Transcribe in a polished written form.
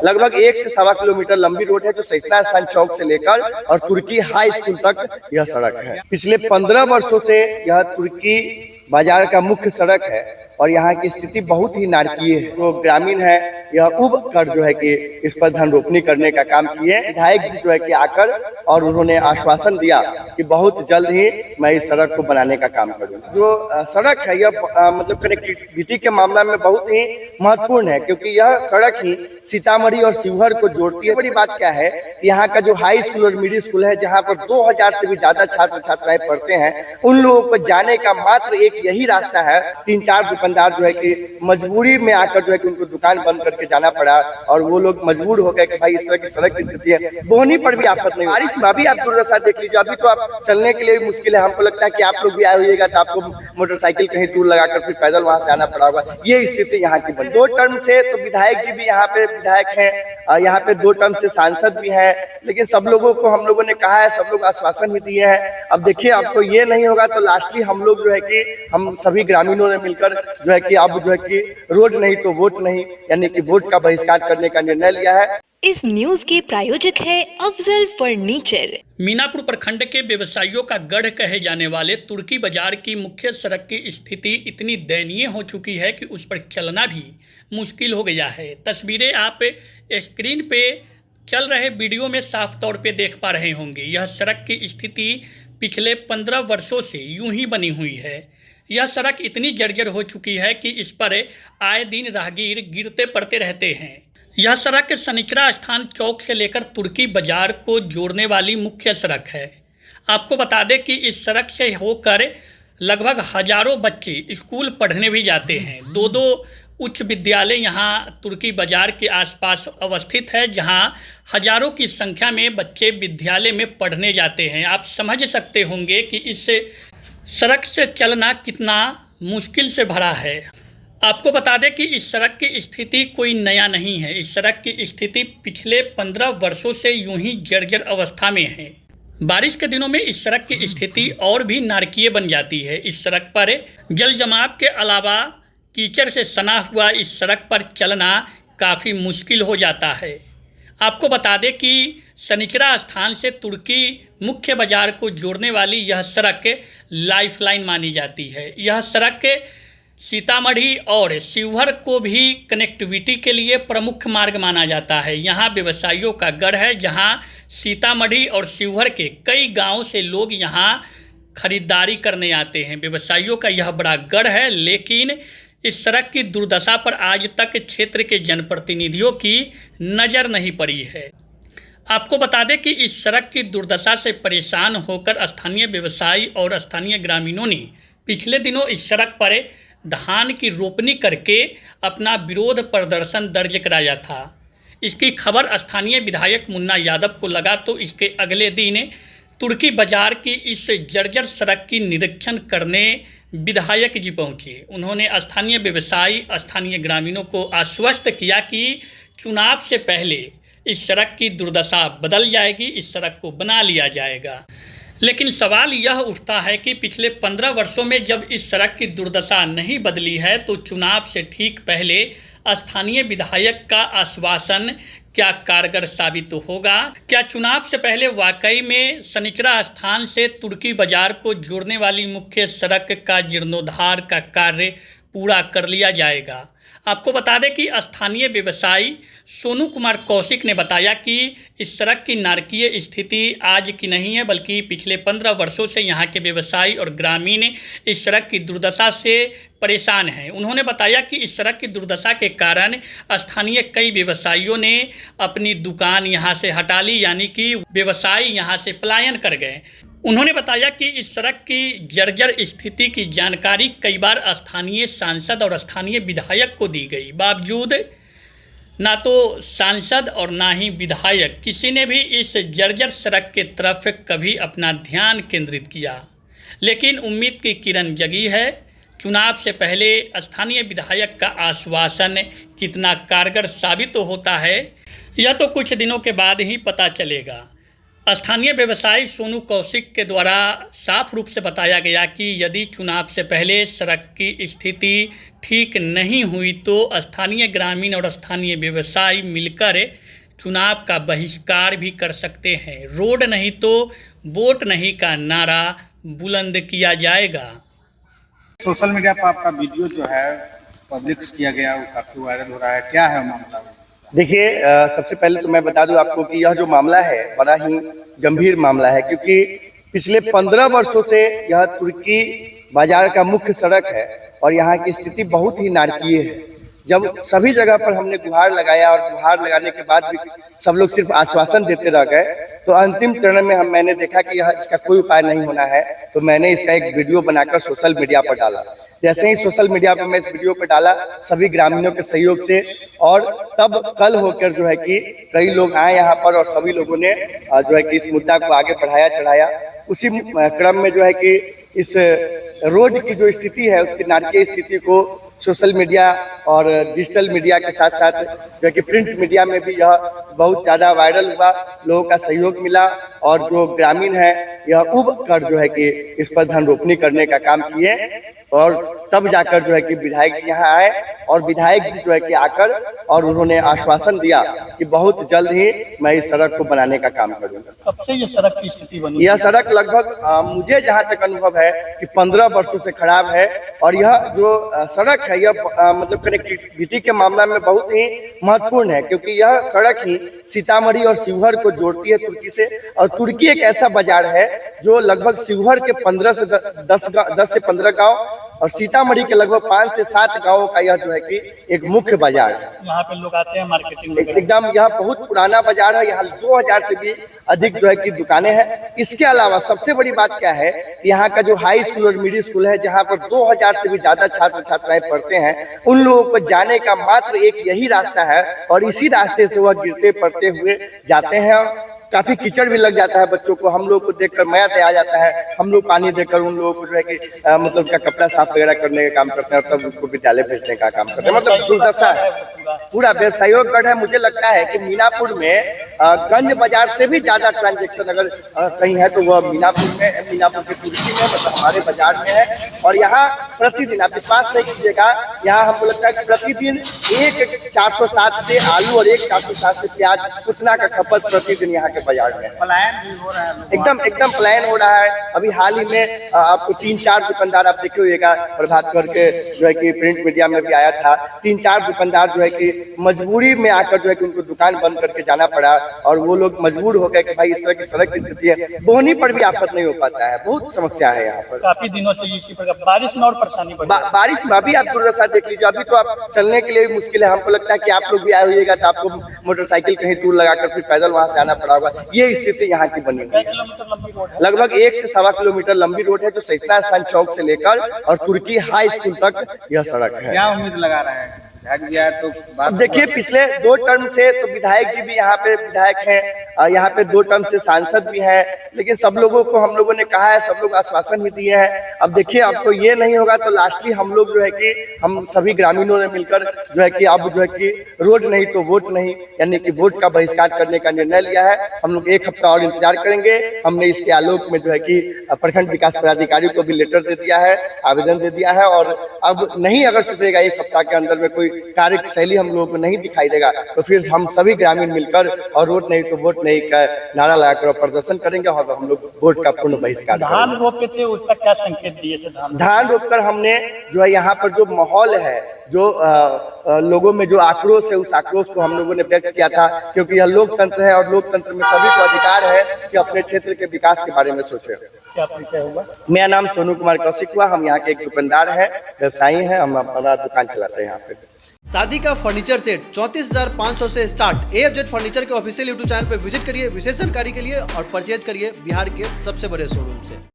लगभग 1 से सवा किलोमीटर लंबी रोड है जो सैयदना स्थान चौक से लेकर और तुर्की हाई स्कूल तक यह सड़क है। पिछले 15 वर्षों से यह तुर्की बाजार का मुख्य सड़क है और यहाँ की स्थिति बहुत ही नारकीय है। जो ग्रामीण है यह उब कर जो है कि इस पर धन रोपनी करने का काम किए। विधायक जी जो है कि आकर और उन्होंने आश्वासन दिया कि बहुत जल्द ही मैं इस सड़क को बनाने का काम करूँगा। जो सड़क है यह मतलब कनेक्टिविटी के मामला में बहुत ही महत्वपूर्ण है, क्योंकि यह सड़क ही सीतामढ़ी और शिवहर को जोड़ती है। बड़ी बात क्या है, यहाँ का जो हाई स्कूल और मिडिल स्कूल है जहाँ पर 2000 से भी ज्यादा छात्र छात्राएं पढ़ते हैं, उन लोगों को जाने का मात्र एक यही रास्ता है। 3-4 दुकानदार जो है कि मजबूरी में आकर जो है कि उनको दुकान बंद करके जाना पड़ा और वो लोग मजबूर हो गए कि भाई इस तरह की सड़क की स्थिति है। बोहनी पर भी आफत नहीं, बारिश में अभी आप दुर्दशा देख लीजिए। अभी तो आप चलने के लिए भी मुश्किल है। हमको लगता है कि आप लोग भी आए होइएगा तो आपको मोटरसाइकिल कहीं दूर लगाकर फिर पैदल वहां से आना पड़ा होगा। ये स्थिति यहाँ की बनी। 2 टर्म से तो विधायक जी भी यहाँ पे विधायक हैं, यहाँ पे 2 टर्म से सांसद भी हैं, लेकिन सब लोगों को हम लोगों ने कहा है, सब लोग आश्वासन भी दिए हैं। अब देखिए, अब तो ये नहीं होगा तो लास्टली हम लोग जो है कि हम सभी ग्रामीणों ने मिलकर जो है कि अब जो है कि रोड नहीं तो वोट नहीं, यानी कि वोट का बहिष्कार करने का निर्णय लिया है। इस न्यूज के प्रायोजक है अफजल फर्नीचर। मीनापुर प्रखंड के व्यवसायियों का गढ़ कहे जाने वाले तुर्की बाजार की मुख्य सड़क की स्थिति इतनी दयनीय हो चुकी है कि उस पर चलना भी मुश्किल हो गया है। तस्वीरें आप स्क्रीन पे चल रहे वीडियो में साफ तौर पे देख पा रहे होंगे। यह सड़क की स्थिति पिछले 15 वर्षों से यूं ही बनी हुई है। यह सड़क इतनी जर्जर हो चुकी है कि इस पर आए दिन राहगीर गिरते पड़ते रहते हैं। यह सड़क शनिचरा स्थान चौक से लेकर तुर्की बाजार को जोड़ने वाली मुख्य सड़क है। आपको बता दें कि इस सड़क से होकर लगभग हजारों बच्चे स्कूल पढ़ने भी जाते हैं। 2 उच्च विद्यालय यहाँ तुर्की बाजार के आसपास अवस्थित है, जहाँ हजारों की संख्या में बच्चे विद्यालय में पढ़ने जाते हैं। आप समझ सकते होंगे कि इस सड़क से चलना कितना मुश्किल से भरा है। आपको बता दें कि इस सड़क की स्थिति कोई नया नहीं है। इस सड़क की स्थिति पिछले 15 वर्षों से यूं ही जर्जर अवस्था में है। बारिश के दिनों में इस सड़क की स्थिति और भी नारकीय बन जाती है। इस सड़क पर जल जमाव के अलावा कीचड़ से सना हुआ इस सड़क पर चलना काफ़ी मुश्किल हो जाता है। आपको बता दें कि शनिचरा स्थान से तुर्की मुख्य बाजार को जोड़ने वाली यह सड़क लाइफलाइन मानी जाती है। यह सड़क सीतामढ़ी और शिवहर को भी कनेक्टिविटी के लिए प्रमुख मार्ग माना जाता है। यहाँ व्यवसायियों का गढ़ है, जहाँ सीतामढ़ी और शिवहर के कई गांवों से लोग यहाँ खरीदारी करने आते हैं। व्यवसायियों का यह बड़ा गढ़ है, लेकिन इस सड़क की दुर्दशा पर आज तक क्षेत्र के जनप्रतिनिधियों की नज़र नहीं पड़ी है। आपको बता दें कि इस सड़क की दुर्दशा से परेशान होकर स्थानीय व्यवसायी और स्थानीय ग्रामीणों ने पिछले दिनों इस सड़क पर धान की रोपनी करके अपना विरोध प्रदर्शन दर्ज कराया था। इसकी खबर स्थानीय विधायक मुन्ना यादव को लगा तो इसके अगले दिन तुर्की बाजार की इस जर्जर सड़क की निरीक्षण करने विधायक जी पहुंचे। उन्होंने स्थानीय व्यवसायी स्थानीय ग्रामीणों को आश्वस्त किया कि चुनाव से पहले इस सड़क की दुर्दशा बदल जाएगी, इस सड़क को बना लिया जाएगा। लेकिन सवाल यह उठता है कि पिछले 15 वर्षों में जब इस सड़क की दुर्दशा नहीं बदली है तो चुनाव से ठीक पहले स्थानीय विधायक का आश्वासन क्या कारगर साबित होगा? क्या चुनाव से पहले वाकई में शनिचरा स्थान से तुर्की बाजार को जोड़ने वाली मुख्य सड़क का जीर्णोद्धार का कार्य पूरा कर लिया जाएगा? आपको बता दें कि स्थानीय व्यवसायी सोनू कुमार कौशिक ने बताया कि इस सड़क की नारकीय स्थिति आज की नहीं है, बल्कि पिछले 15 वर्षों से यहाँ के व्यवसायी और ग्रामीण इस सड़क की दुर्दशा से परेशान हैं। उन्होंने बताया कि इस सड़क की दुर्दशा के कारण स्थानीय कई व्यवसायियों ने अपनी दुकान यहाँ से हटा ली, यानी कि व्यवसायी यहाँ से पलायन कर गए। उन्होंने बताया कि इस सड़क की जर्जर स्थिति की जानकारी कई बार स्थानीय सांसद और स्थानीय विधायक को दी गई, बावजूद ना तो सांसद और ना ही विधायक किसी ने भी इस जर्जर सड़क के तरफ कभी अपना ध्यान केंद्रित किया। लेकिन उम्मीद की किरण जगी है। चुनाव से पहले स्थानीय विधायक का आश्वासन कितना कारगर साबित होता है, यह तो कुछ दिनों के बाद ही पता चलेगा। स्थानीय व्यवसायी सोनू कौशिक के द्वारा साफ रूप से बताया गया कि यदि चुनाव से पहले सड़क की स्थिति ठीक नहीं हुई तो स्थानीय ग्रामीण और स्थानीय व्यवसायी मिलकर चुनाव का बहिष्कार भी कर सकते हैं। रोड नहीं तो वोट नहीं का नारा बुलंद किया जाएगा। सोशल मीडिया पर आपका वीडियो जो है पब्लिश किया गया, वो काफी वायरल हो रहा है, क्या है मामला? देखिए, सबसे पहले तो मैं बता दूं आपको कि यह जो मामला है बड़ा ही गंभीर मामला है, क्योंकि पिछले 15 वर्षों से यह तुर्की बाजार का मुख्य सड़क है और यहाँ की स्थिति बहुत ही नारकीय है। जब सभी जगह पर हमने गुहार लगाया और गुहार लगाने के बाद भी सब लोग सिर्फ आश्वासन देते रह गए, तो अंतिम चरण में मैंने देखा कि यह इसका कोई उपाय नहीं होना है, तो मैंने इसका एक वीडियो बनाकर सोशल मीडिया पर डाला। जैसे ही सोशल मीडिया पर मैं इस वीडियो पर डाला सभी ग्रामीणों के सहयोग से, और तब कल होकर जो है कि कई लोग आए यहाँ पर और सभी लोगों ने जो है कि इस मुद्दा को आगे बढ़ाया चढ़ाया। उसी क्रम में जो है कि इस रोड की जो स्थिति है उसकी नाटकीय स्थिति को सोशल मीडिया और डिजिटल मीडिया के साथ साथ जो है कि प्रिंट मीडिया में भी यह बहुत ज़्यादा वायरल हुआ, लोगों का सहयोग मिला और जो ग्रामीण है यह उब कर जो है कि इस पर धन रोपनी करने का काम किए, और तब जाकर जो है कि विधायक जी यहाँ आए और विधायक जी जो है कि आकर और उन्होंने आश्वासन दिया कि बहुत जल्द ही मैं इस सड़क को बनाने का काम करूँगा। कब से ये सड़क की स्थिति बनी? यह सड़क लगभग मुझे जहाँ तक अनुभव है कि 15 वर्षों से खराब है, और यह जो सड़क है यह मतलब कनेक्टिविटी के मामला में बहुत ही महत्वपूर्ण है, क्योंकि यह सड़क ही सीतामढ़ी और शिवहर को जोड़ती है तुर्की से। और तुर्की एक ऐसा बाजार है जो लगभग शिवहर के 10 से 15 गाँव और सीतामढ़ी के लगभग 5 से 7 गांवों का यह जो है कि एक मुख्य बाजार है। यहाँ पे लोग आते हैं मार्केटिंग एकदम यह बहुत पुराना बाजार है, यहाँ 2000 से भी अधिक जो है कि दुकानें हैं। इसके अलावा सबसे बड़ी बात क्या है, यहाँ का जो हाई स्कूल और मिडिल स्कूल है जहाँ पर 2000 से भी ज्यादा छात्र छात्राएं पढ़ते हैं, उन लोगों को जाने का मात्र एक यही रास्ता है और इसी रास्ते से वह गिरते पड़ते हुए जाते हैं। काफी कीचड़ भी लग जाता है बच्चों को, हम लोग को देखकर माया आ जाता है। हम लोग पानी देकर उन लोगों को जो है कि मतलब क्या कपड़ा साफ वगैरह करने का काम करते हैं और तब उनको विद्यालय भेजने का काम करते हैं। मतलब दुर्दशा है, पूरा व्यवसायियों गढ़ है। मुझे लगता है कि मीनापुर में गंज बाजार से भी ज्यादा ट्रांजेक्शन अगर कहीं है तो वह मीनापुर में, मीनापुर के तुर्की में, मतलब हमारे बाजार में है। और यहाँ प्रतिदिन, आप विश्वास नहीं कीजिएगा, यहाँ हमको लगता है कि प्रतिदिन एक 407 से आलू और एक 407 से प्याज उतना का खपत प्रतिदिन यहाँ बाजार में पलायन भी हो रहा है, एकदम पलायन हो रहा है। अभी हाल ही में आपको 3-4 दुकानदार आप देखे होइएगा, प्रभात खबर के जो है कि प्रिंट मीडिया में भी आया था, 3-4 दुकानदार जो है कि मजबूरी में आकर जो है कि उनको दुकान बंद करके जाना पड़ा और वो लोग मजबूर हो गए कि भाई इस तरह की सड़क की स्थिति है, बोहनी पर भी आफत नहीं हो पाता है, बहुत समस्या है यहाँ पर। काफी दिनों से इसी प्रकार बारिश में और परेशानी बारिश में अभी आप दुर्दशा देख लीजिए, अभी तो आप चलने के लिए भी मुश्किल है। हमको लगता है कि आप लोग भी आए होइएगा तो आपको मोटरसाइकिल कहीं दूर लगाकर फिर पैदल वहां से आना पड़ा होगा। ये स्थिति यहाँ की बनी हुई है। लगभग 1 से 1.25 किलोमीटर लंबी रोड है जो सैयदना स्थान चौक से लेकर और तुर्की हाई स्कूल तक यह सड़क है। क्या उम्मीद लगा रहे हैं विधायक जी? तो अब देखिए, पिछले 2 टर्म से तो विधायक जी भी यहाँ पे विधायक हैं, यहाँ पे 2 टर्म से सांसद भी हैं, लेकिन सब लोगों को हम लोगों ने कहा है, सब लोग आश्वासन भी दिए हैं। अब देखिए, अब तो ये नहीं होगा तो लास्टली हम लोग जो है कि हम सभी ग्रामीणों ने मिलकर जो है कि अब जो है कि रोड नहीं तो वोट नहीं, यानी कि वोट का बहिष्कार करने का निर्णय लिया है। हम लोग 1 हफ्ता और इंतजार करेंगे। हमने इसके आलोक में जो है कि प्रखंड विकास पदाधिकारी को भी लेटर दे दिया है, आवेदन दे दिया है, और अब नहीं अगर सुधरेगा 1 हफ्ता के अंदर में कोई कार्य शैली हम लोगों को नहीं दिखाई देगा तो फिर हम सभी ग्रामीण मिलकर और रोड नहीं तो वोट नहीं का नारा लगाकर प्रदर्शन करेंगे और हम लोग वोट का पूर्ण बहिष्कार करेंगे। धान रोपे थे, उसका क्या संकेत दिए थे? धान रोपकर हमने जो है यहाँ पर जो माहौल है, जो लोगों में जो आक्रोश है, उस आक्रोश को हम लोगों ने व्यक्त किया था, क्योंकि यह लोकतंत्र है और लोकतंत्र में सभी को अधिकार है कि अपने क्षेत्र के विकास के बारे में सोचे। क्या परिचय हुआ? मेरा नाम सोनू कुमार कौशिक हुआ, हम यहाँ के एक दुकानदार है, व्यवसायी हैं, हम अपना दुकान चलाते हैं यहाँ पे। शादी का फर्नीचर सेट 34,500 से स्टार्ट। AFZ फर्नीचर के ऑफिशियल यूट्यूब चैनल पर विजिट करिए विशेष जानकारी के लिए और परचेज करिए बिहार के सबसे बड़े शोरूम से।